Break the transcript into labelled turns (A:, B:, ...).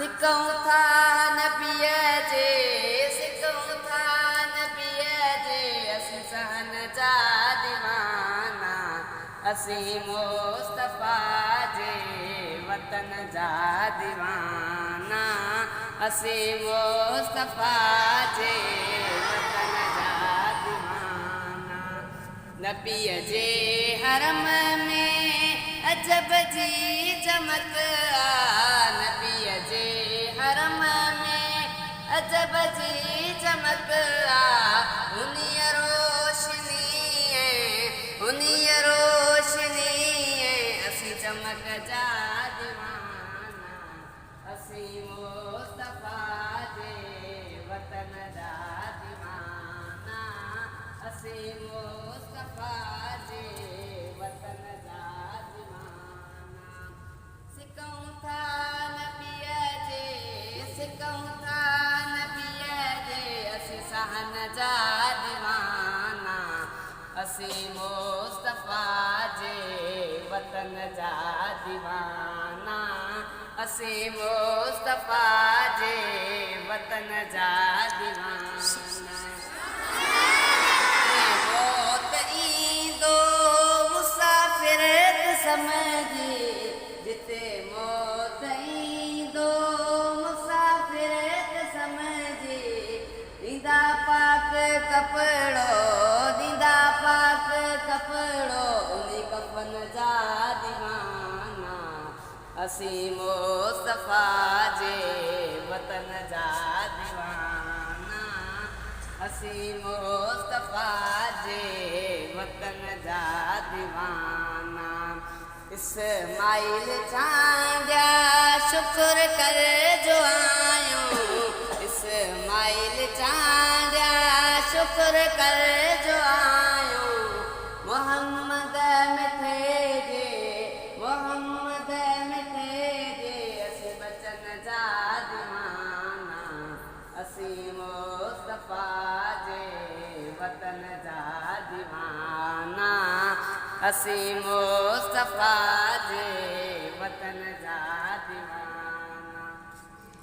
A: सिकूं था नबीअ जे सिकूं था नबीअ जे असीं सहन जा दीवाना असीं मुस्तफ़ा जे वतन जा दीवाना असीं मुस्तफ़ा जे वतन जा दीवाना नबीअ जे हरम में अजब जी चमक नबीअ जे हरम में अजब जी चमक उन्हीअ रोशनी असीं चमक जा दीवाना असीं मुस्तफ़ा जे वतन जा दीवाना असीं मुस्तफ़ा जे वतन जा दीवाना सिकूं था नबीअ जे सिकूं था नबीअ जे असीं सहन जा दीवाना असीं मुस्तफ़ा जे वतन जा दीवाना असीं मुस्तफ़ा जे वतन जा दीवाना मौत ईंदो मुसाफ़िर समझी जिते मौत ईंदो मुसाफ़िर समझी ॾींदा पाक कपिड़ो ॾींदा पाक कपिड़ो उन कफ़न जा दीवाना असीं मुस्तफ़ा जे वतन जा दीवाना असीं मुस्तफ़ा जे वतन जा दीवाना इस्माइल चांदिया शुक्र कर जो आयूं इस्माइल चांदिया शुक्र कर जो आयूं मोहम्मद मिठे जे असीं बचन जा दीवाना असीं मुस्तफ़ा जे वतन जा दीवाना असीं मुस्तफ़ा जे